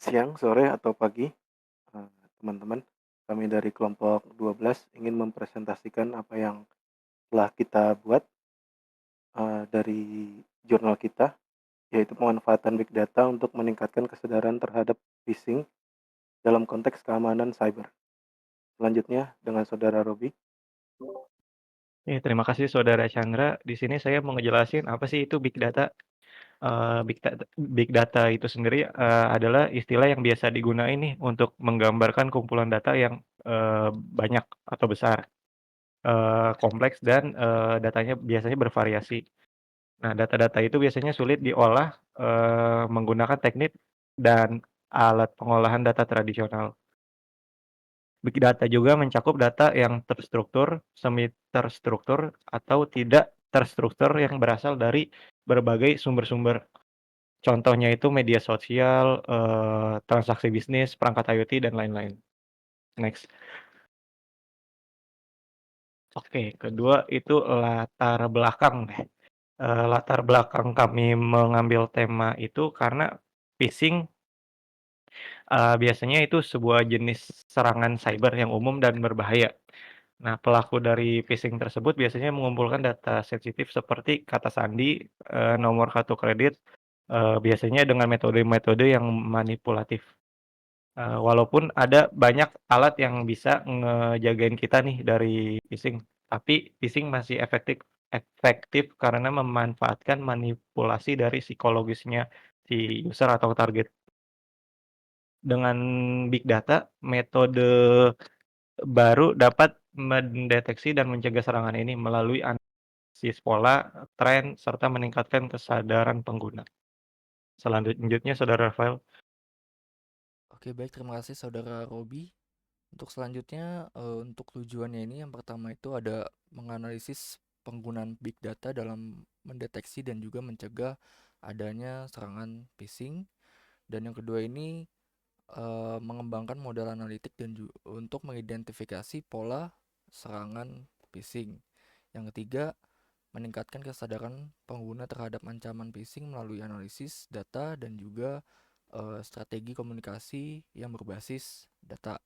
Siang, sore, atau pagi, teman-teman. Kami dari kelompok 12 ingin mempresentasikan apa yang telah kita buat, dari jurnal kita, yaitu pemanfaatan big data untuk meningkatkan kesadaran terhadap phishing dalam konteks keamanan cyber. Selanjutnya dengan Saudara Robi. Terima kasih Saudara Chandra. Di sini saya mau ngejelasin apa sih itu big data. Big data itu sendiri, adalah istilah yang biasa digunain nih untuk menggambarkan kumpulan data yang, banyak atau besar, kompleks dan, datanya biasanya bervariasi. Nah, data-data itu biasanya sulit diolah, menggunakan teknik dan alat pengolahan data tradisional. Big data juga mencakup data yang terstruktur, semi terstruktur, atau tidak terstruktur yang berasal dari berbagai sumber-sumber. Contohnya itu media sosial, transaksi bisnis, perangkat IoT, dan lain-lain. Next. Oke, kedua itu latar belakang deh. Latar belakang kami mengambil tema itu karena phishing, biasanya itu sebuah jenis serangan cyber yang umum dan berbahaya. Nah, pelaku dari phishing tersebut biasanya mengumpulkan data sensitif seperti kata sandi, nomor kartu kredit, biasanya dengan metode-metode yang manipulatif. Walaupun ada banyak alat yang bisa ngejagain kita nih dari phishing, tapi phishing masih efektif efektif karena memanfaatkan manipulasi dari psikologisnya si user atau target. Dengan big data, metode baru dapat mendeteksi dan mencegah serangan ini melalui analisis pola, tren, serta meningkatkan kesadaran pengguna. Selanjutnya Saudara Rafael. Oke, baik, terima kasih Saudara Robi. Untuk selanjutnya, untuk tujuannya ini yang pertama itu ada menganalisis penggunaan big data dalam mendeteksi dan juga mencegah adanya serangan phishing. Dan yang kedua ini mengembangkan model analitik dan untuk mengidentifikasi pola serangan phishing. Yang ketiga, meningkatkan kesadaran pengguna terhadap ancaman phishing melalui analisis data dan juga strategi komunikasi yang berbasis data.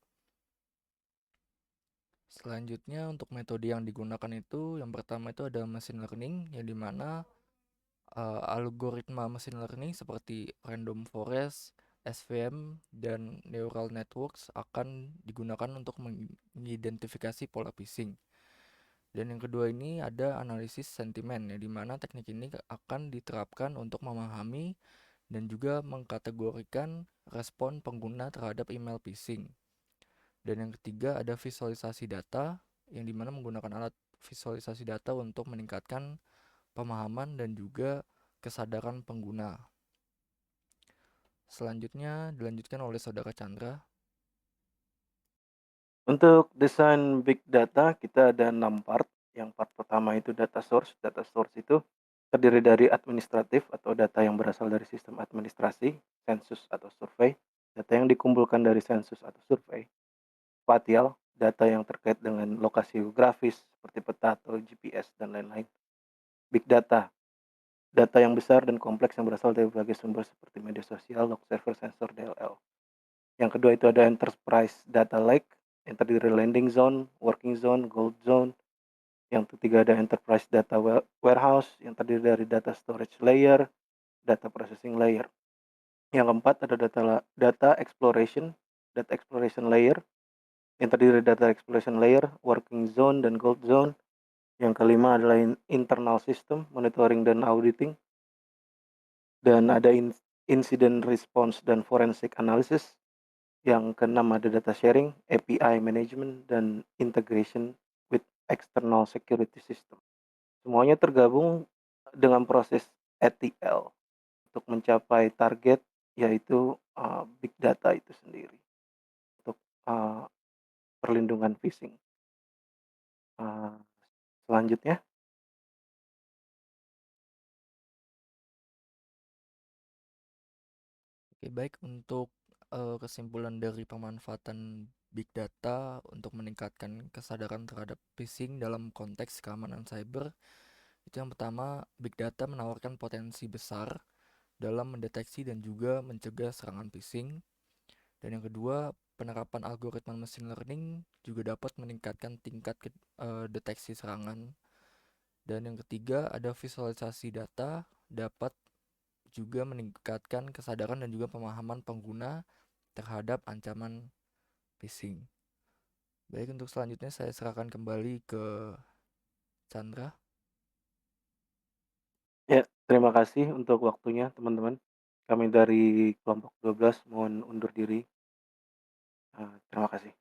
Selanjutnya untuk metode yang digunakan itu yang pertama itu ada machine learning yang dimana algoritma machine learning seperti random forest, SVM, dan neural networks akan digunakan untuk mengidentifikasi pola phishing. Dan yang kedua ini ada analisis sentimen yang dimana teknik ini akan diterapkan untuk memahami dan juga mengkategorikan respon pengguna terhadap email phishing. Dan yang ketiga ada visualisasi data yang dimana menggunakan alat visualisasi data untuk meningkatkan pemahaman dan juga kesadaran pengguna. Selanjutnya dilanjutkan oleh Saudara Chandra. Untuk desain big data kita ada 6 part. Yang part pertama itu data source. Data source itu terdiri dari administratif atau data yang berasal dari sistem administrasi, sensus atau survei, data yang dikumpulkan dari sensus atau survei, spatial, data yang terkait dengan lokasi geografis seperti peta atau GPS dan lain-lain. Big data, data yang besar dan kompleks yang berasal dari berbagai sumber seperti media sosial, log server, sensor, DLL. Yang kedua itu ada enterprise data lake yang terdiri dari landing zone, working zone, gold zone. Yang ketiga ada enterprise data warehouse yang terdiri dari data storage layer, data processing layer. Yang keempat ada data exploration layer yang terdiri dari data exploration layer, working zone, dan gold zone. Yang kelima adalah internal system, monitoring dan auditing. Dan ada incident response dan forensic analysis. Yang keenam ada data sharing, API management, dan integration with external security system. Semuanya tergabung dengan proses ETL untuk mencapai target yaitu big data itu sendiri untuk uh, perlindungan phishing. Uh, Selanjutnya, Oke, baik, untuk kesimpulan dari pemanfaatan big data untuk meningkatkan kesadaran terhadap phishing dalam konteks keamanan cyber, itu yang pertama, big data menawarkan potensi besar dalam mendeteksi dan juga mencegah serangan phishing. Dan yang kedua, penerapan algoritma machine learning juga dapat meningkatkan tingkat deteksi serangan. Dan yang ketiga, ada visualisasi data dapat juga meningkatkan kesadaran dan juga pemahaman pengguna terhadap ancaman phishing. Baik, untuk selanjutnya saya serahkan kembali ke Chandra. Ya, terima kasih untuk waktunya teman-teman. Kami dari kelompok 12 mohon undur diri. Terima kasih.